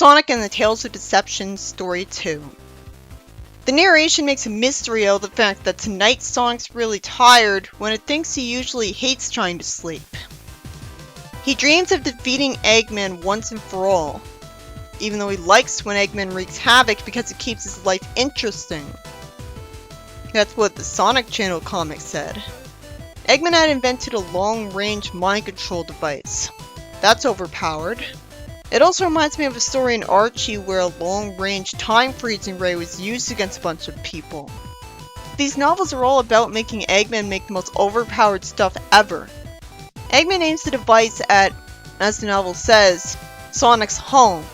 Sonic and the Tales of Deception Story 2. The narration makes a mystery out of the fact that tonight Sonic's really tired when it thinks he usually hates trying to sleep. He dreams of defeating Eggman once and for all, even though he likes when Eggman wreaks havoc because it keeps his life interesting. That's what the Sonic Channel comic said. Eggman had invented a long-range mind control device. That's overpowered. It also reminds me of a story in Archie where a long-range time-freezing ray was used against a bunch of people. These novels are all about making Eggman make the most overpowered stuff ever. Eggman aims the device at, as the novel says, Sonic's home.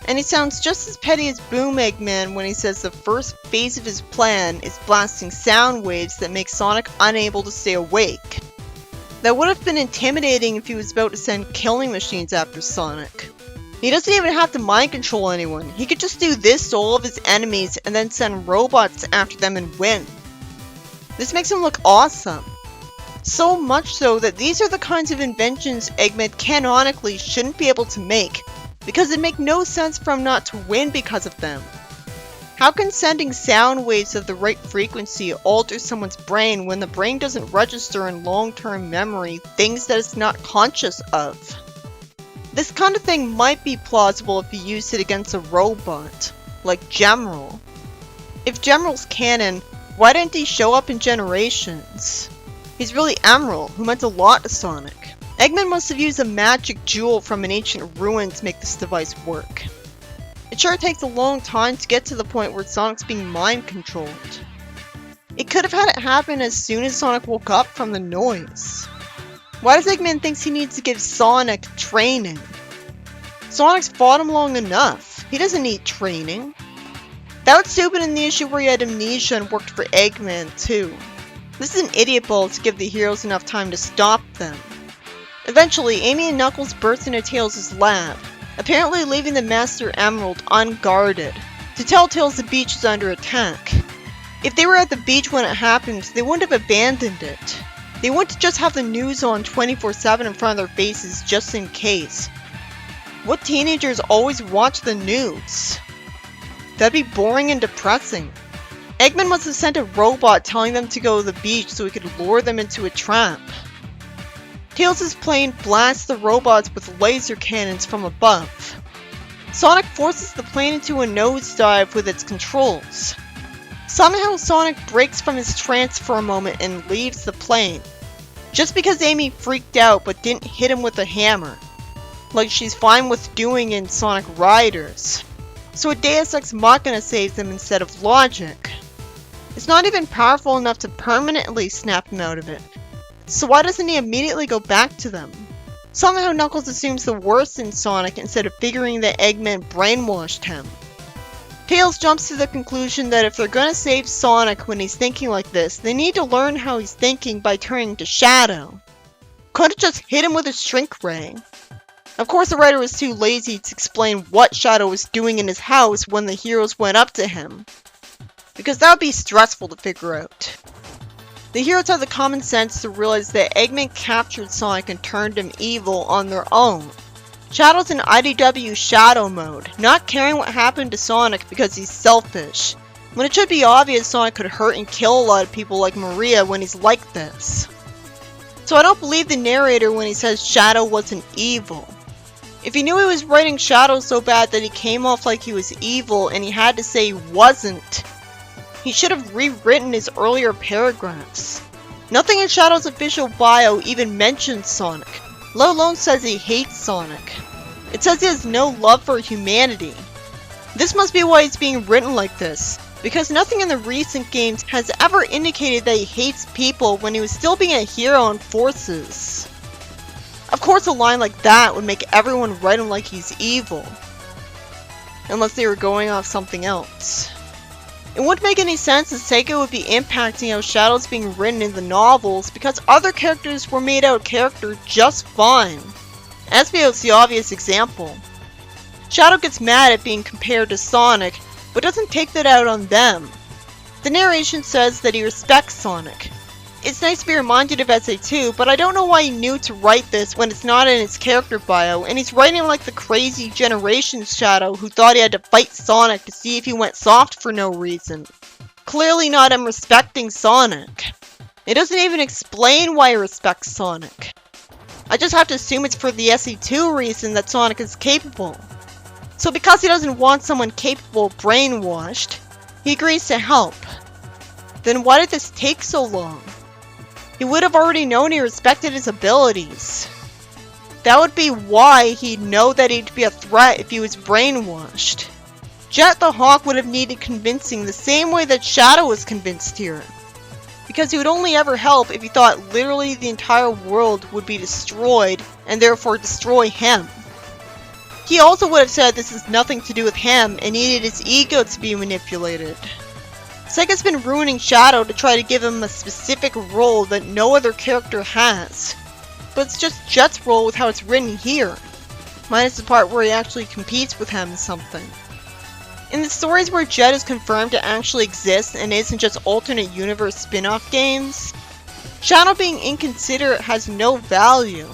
And he sounds just as petty as Boom Eggman when he says the first phase of his plan is blasting sound waves that make Sonic unable to stay awake. That would have been intimidating if he was about to send killing machines after Sonic. He doesn't even have to mind control anyone. He could just do this to all of his enemies and then send robots after them and win. This makes him look awesome. So much so that these are the kinds of inventions Eggman canonically shouldn't be able to make, because it'd make no sense for him not to win because of them. How can sending sound waves of the right frequency alter someone's brain when the brain doesn't register in long-term memory things that it's not conscious of? This kind of thing might be plausible if you used it against a robot, like General. If General's canon, why didn't he show up in Generations? He's really Emerald, who meant a lot to Sonic. Eggman must have used a magic jewel from an ancient ruin to make this device work. It sure takes a long time to get to the point where Sonic's being mind controlled. It could have had it happen as soon as Sonic woke up from the noise. Why does Eggman think he needs to give Sonic training? Sonic's fought him long enough. He doesn't need training. That would stupid in the issue where he had amnesia and worked for Eggman too. This is an idiot ball to give the heroes enough time to stop them. Eventually, Amy and Knuckles burst into Tails' lab, apparently leaving the Master Emerald unguarded, to tell Tails the beach is under attack. If they were at the beach when it happened, they wouldn't have abandoned it. They wouldn't just have the news on 24/7 in front of their faces just in case. What teenagers always watch the news? That'd be boring and depressing. Eggman must have sent a robot telling them to go to the beach so he could lure them into a trap. Tails' plane blasts the robots with laser cannons from above. Sonic forces the plane into a nosedive with its controls. Somehow Sonic breaks from his trance for a moment and leaves the plane. Just because Amy freaked out but didn't hit him with a hammer. Like she's fine with doing in Sonic Riders. So a Deus Ex Machina saves them instead of logic. It's not even powerful enough to permanently snap him out of it. So why doesn't he immediately go back to them? Somehow Knuckles assumes the worst in Sonic instead of figuring that Eggman brainwashed him. Tails jumps to the conclusion that if they're gonna save Sonic when he's thinking like this, they need to learn how he's thinking by turning to Shadow. Couldn't just hit him with a shrink ray. Of course the writer was too lazy to explain what Shadow was doing in his house when the heroes went up to him, because that would be stressful to figure out. The heroes have the common sense to realize that Eggman captured Sonic and turned him evil on their own. Shadow's in IDW Shadow mode, not caring what happened to Sonic because he's selfish, when it should be obvious Sonic could hurt and kill a lot of people like Maria when he's like this. So I don't believe the narrator when he says Shadow wasn't evil. If he knew he was writing Shadow so bad that he came off like he was evil and he had to say he wasn't, he should have rewritten his earlier paragraphs. Nothing in Shadow's official bio even mentions Sonic, let alone says he hates Sonic. It says he has no love for humanity. This must be why he's being written like this, because nothing in the recent games has ever indicated that he hates people when he was still being a hero on Forces. Of course a line like that would make everyone write him like he's evil, unless they were going off something else. It wouldn't make any sense that Sega would be impacting how Shadow's being written in the novels because other characters were made out character just fine. Espio's the obvious example. Shadow gets mad at being compared to Sonic, but doesn't take that out on them. The narration says that he respects Sonic. it's nice to be reminded of SA2, but I don't know why he knew to write this when it's not in his character bio, and he's writing like the crazy Generations Shadow who thought he had to fight Sonic to see if he went soft for no reason. Clearly not him respecting Sonic. It doesn't even explain why he respects Sonic. I just have to assume it's for the SE2 reason that Sonic is capable. So because he doesn't want someone capable brainwashed, he agrees to help. Then why did this take so long? He would have already known he respected his abilities. That would be why he'd know that he'd be a threat if he was brainwashed. Jet the Hawk would have needed convincing the same way that Shadow was convinced here. Because he would only ever help if he thought literally the entire world would be destroyed and therefore destroy him. He also would have said this has nothing to do with him and needed his ego to be manipulated. Sega's been ruining Shadow to try to give him a specific role that no other character has. But it's just Jet's role with how it's written here. Minus the part where he actually competes with him in something. In the stories where Jet is confirmed to actually exist and isn't just alternate universe spin-off games, Shadow being inconsiderate has no value.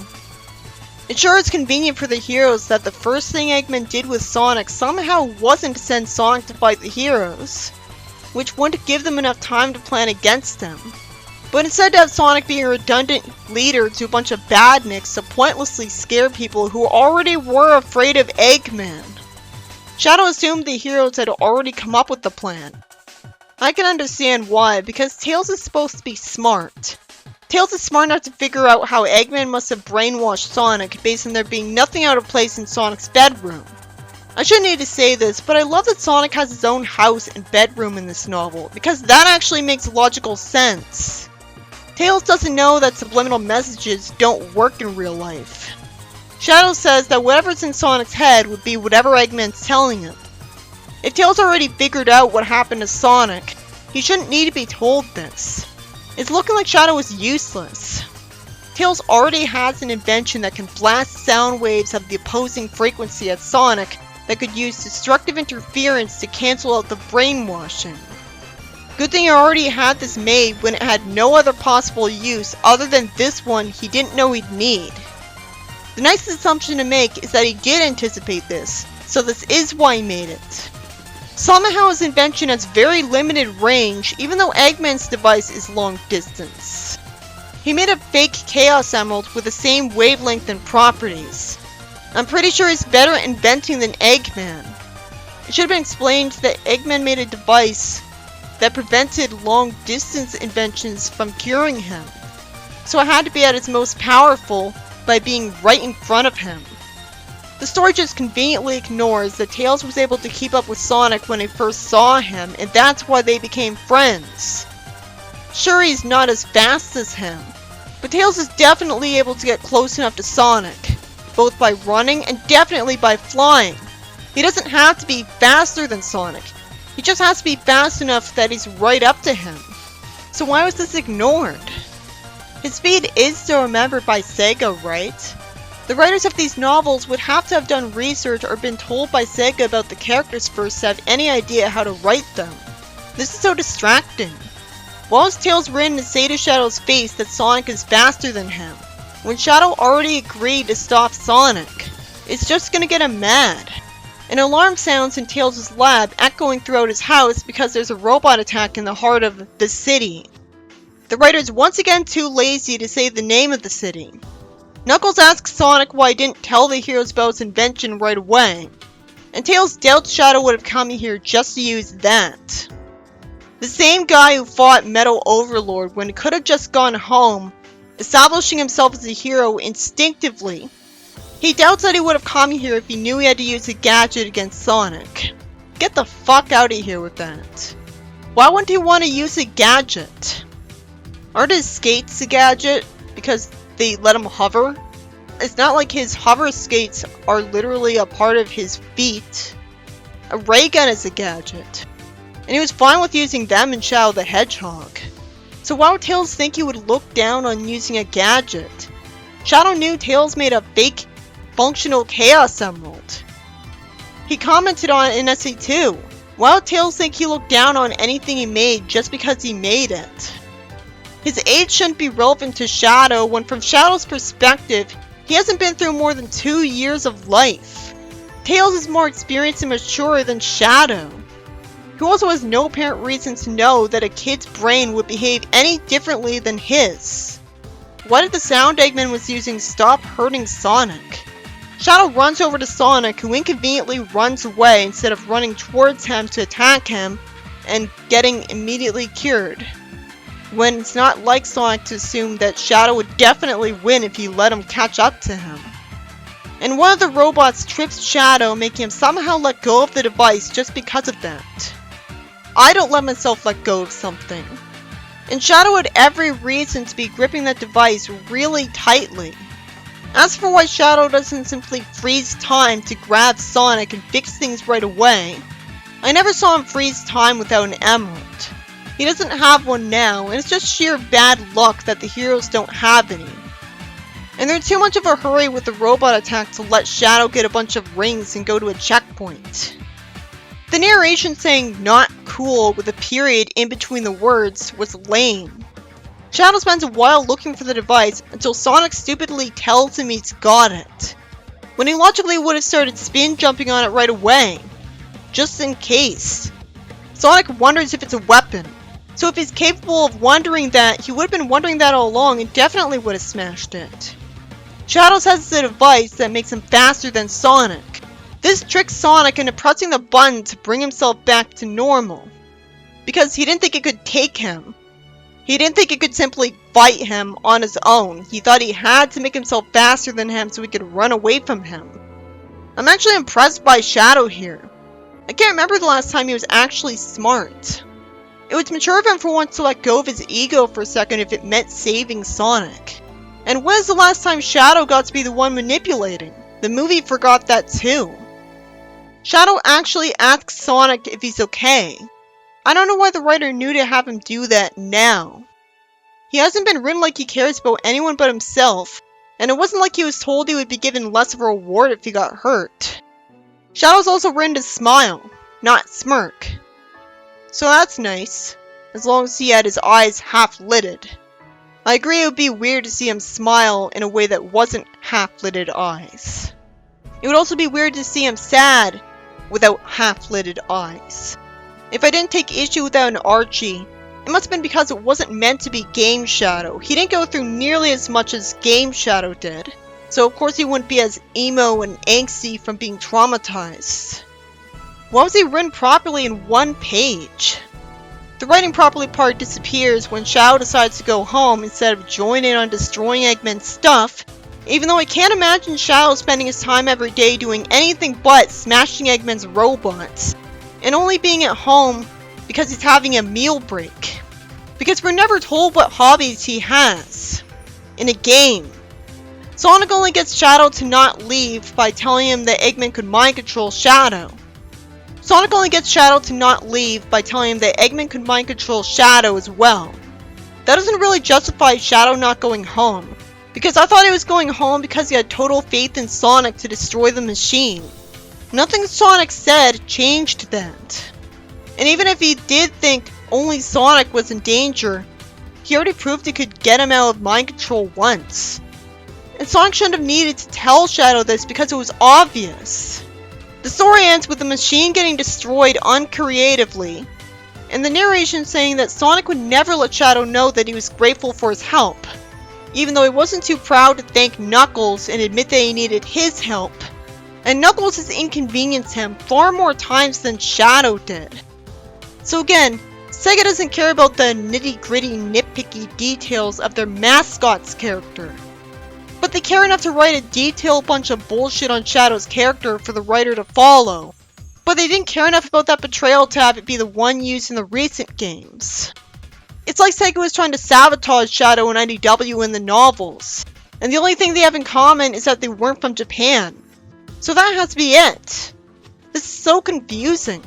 It sure is convenient for the heroes that the first thing Eggman did with Sonic somehow wasn't to send Sonic to fight the heroes, which wouldn't give them enough time to plan against him, but instead to have Sonic being a redundant leader to a bunch of badniks to pointlessly scare people who already were afraid of Eggman. Shadow assumed the heroes had already come up with the plan. I can understand why, because Tails is supposed to be smart. Tails is smart enough to figure out how Eggman must have brainwashed Sonic based on there being nothing out of place in Sonic's bedroom. I shouldn't need to say this, but I love that Sonic has his own house and bedroom in this novel, because that actually makes logical sense. Tails doesn't know that subliminal messages don't work in real life. Shadow says that whatever's in Sonic's head would be whatever Eggman's telling him. If Tails already figured out what happened to Sonic, he shouldn't need to be told this. It's looking like Shadow is useless. Tails already has an invention that can blast sound waves of the opposing frequency at Sonic that could use destructive interference to cancel out the brainwashing. Good thing he already had this made when it had no other possible use other than this one he didn't know he'd need. The nice assumption to make is that he did anticipate this, so this is why he made it. Somehow his invention has very limited range even though Eggman's device is long distance. He made a fake Chaos Emerald with the same wavelength and properties. I'm pretty sure he's better at inventing than Eggman. It should have been explained that Eggman made a device that prevented long-distance inventions from curing him. So it had to be at its most powerful by being right in front of him. The story just conveniently ignores that Tails was able to keep up with Sonic when he first saw him, and that's why they became friends. Sure, he's not as fast as him, but Tails is definitely able to get close enough to Sonic, both by running and definitely by flying. He doesn't have to be faster than Sonic. He just has to be fast enough that he's right up to him. So why was this ignored? His speed is still remembered by Sega, right? The writers of these novels would have to have done research or been told by Sega about the characters first to have any idea how to write them. This is so distracting. Why is Tails written to say to Shadow's face that Sonic is faster than him, when Shadow already agreed to stop Sonic? It's just gonna get him mad. An alarm sounds in Tails' lab, echoing throughout his house because there's a robot attack in the heart of the city. The writer's once again too lazy to say the name of the city. Knuckles asks Sonic why he didn't tell the heroes about his invention right away, and Tails doubts Shadow would have come here just to use that. The same guy who fought Metal Overlord when he could have just gone home, establishing himself as a hero instinctively. He doubts that he would have come here if he knew he had to use a gadget against Sonic. Get the fuck out of here with that. Why wouldn't he want to use a gadget? Aren't his skates a gadget because they let him hover? It's not like his hover skates are literally a part of his feet. A ray gun is a gadget. And he was fine with using them in Shadow the Hedgehog. So why would Tails think he would look down on using a gadget? Shadow knew Tails made a fake functional Chaos Emerald. He commented on it in SE2. Why would Tails think he looked down on anything he made just because he made it? His age shouldn't be relevant to Shadow when from Shadow's perspective, he hasn't been through more than 2 years of life. Tails is more experienced and mature than Shadow, who also has no apparent reason to know that a kid's brain would behave any differently than his. Why did the sound Eggman was using stop hurting Sonic? Shadow runs over to Sonic, who inconveniently runs away instead of running towards him to attack him and getting immediately cured, when it's not like Sonic to assume that Shadow would definitely win if he let him catch up to him. And one of the robots trips Shadow, making him somehow let go of the device just because of that. I don't let myself let go of something. And Shadow had every reason to be gripping that device really tightly. As for why Shadow doesn't simply freeze time to grab Sonic and fix things right away, I never saw him freeze time without an emerald. He doesn't have one now, and it's just sheer bad luck that the heroes don't have any. And they're too much of a hurry with the robot attack to let Shadow get a bunch of rings and go to a checkpoint. The narration saying "not cool" with a period in between the words was lame. Shadow spends a while looking for the device until Sonic stupidly tells him he's got it, when he logically would have started spin jumping on it right away, just in case. Sonic wonders if it's a weapon, so if he's capable of wondering that, he would have been wondering that all along and definitely would have smashed it. Shadow has the device that makes him faster than Sonic. This tricks Sonic into pressing the button to bring himself back to normal, because he didn't think it could take him. He didn't think it could simply fight him on his own. He thought he had to make himself faster than him so he could run away from him. I'm actually impressed by Shadow here. I can't remember the last time he was actually smart. It was mature of him for once to let go of his ego for a second if it meant saving Sonic. And when is the last time Shadow got to be the one manipulating? The movie forgot that too. Shadow actually asks Sonic if he's okay. I don't know why the writer knew to have him do that now. He hasn't been written like he cares about anyone but himself, and it wasn't like he was told he would be given less of a reward if he got hurt. Shadow's also written to smile, not smirk. So that's nice, as long as he had his eyes half-lidded. I agree it would be weird to see him smile in a way that wasn't half-lidded eyes. It would also be weird to see him sad without half-lidded eyes. If I didn't take issue without an Archie, it must have been because it wasn't meant to be Game Shadow. He didn't go through nearly as much as Game Shadow did, so of course he wouldn't be as emo and angsty from being traumatized. Why was he written properly in one page? The writing properly part disappears when Shadow decides to go home instead of joining on destroying Eggman's stuff, even though I can't imagine Shadow spending his time every day doing anything but smashing Eggman's robots, and only being at home because he's having a meal break. Because we're never told what hobbies he has in a game. Sonic only gets Shadow to not leave by telling him that Eggman could mind control Shadow. Sonic only gets Shadow to not leave by telling him that Eggman could mind control Shadow as well. That doesn't really justify Shadow not going home, because I thought he was going home because he had total faith in Sonic to destroy the machine. Nothing Sonic said changed that. And even if he did think only Sonic was in danger, he already proved he could get him out of mind control once. And Sonic shouldn't have needed to tell Shadow this because it was obvious. The story ends with the machine getting destroyed uncreatively, and the narration saying that Sonic would never let Shadow know that he was grateful for his help, even though he wasn't too proud to thank Knuckles and admit that he needed his help. And Knuckles has inconvenienced him far more times than Shadow did. So again, Sega doesn't care about the nitty-gritty, nitpicky details of their mascot's character. But they care enough to write a detailed bunch of bullshit on Shadow's character for the writer to follow. But they didn't care enough about that betrayal to have it be the one used in the recent games. It's like Sega was trying to sabotage Shadow and IDW in the novels, and the only thing they have in common is that they weren't from Japan. So that has to be it. This is so confusing.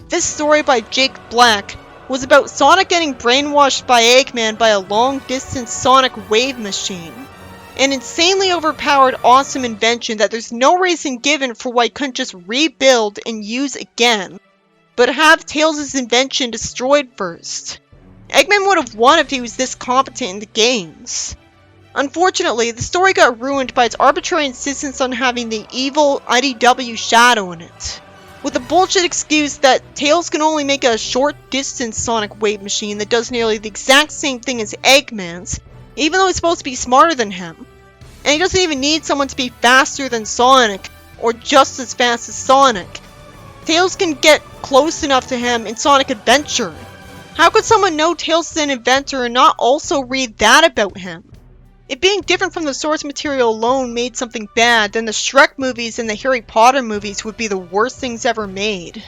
This story by Jake Black was about Sonic getting brainwashed by Eggman by a long-distance sonic wave machine. An insanely overpowered, awesome invention that there's no reason given for why it couldn't just rebuild and use again, but have Tails' invention destroyed first. Eggman would have won if he was this competent in the games. Unfortunately, the story got ruined by its arbitrary insistence on having the evil IDW Shadow in it, with the bullshit excuse that Tails can only make a short-distance sonic wave machine that does nearly the exact same thing as Eggman's, even though he's supposed to be smarter than him. And he doesn't even need someone to be faster than Sonic, or just as fast as Sonic. Tails can get close enough to him in Sonic Adventure. How could someone know Tails is an inventor and not also read that about him? It being different from the source material alone made something bad, then the Shrek movies and the Harry Potter movies would be the worst things ever made.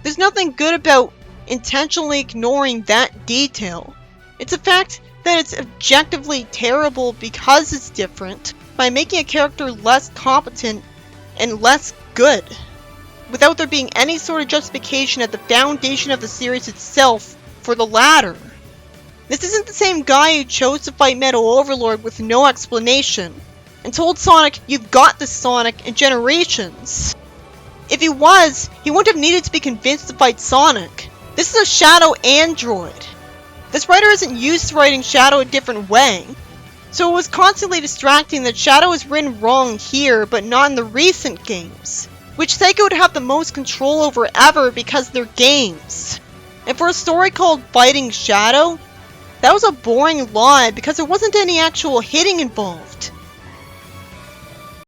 There's nothing good about intentionally ignoring that detail. It's a fact that it's objectively terrible because it's different, by making a character less competent and less good, without there being any sort of justification at the foundation of the series itself for the latter. This isn't the same guy who chose to fight Metal Overlord with no explanation, and told Sonic, "You've got this, Sonic," in Generations. If he was, he wouldn't have needed to be convinced to fight Sonic. This is a Shadow android. This writer isn't used to writing Shadow a different way, so it was constantly distracting that Shadow is written wrong here, but not in the recent games, which Sega would have the most control over ever because they're games. And for a story called Fighting Shadow, that was a boring lie because there wasn't any actual hitting involved.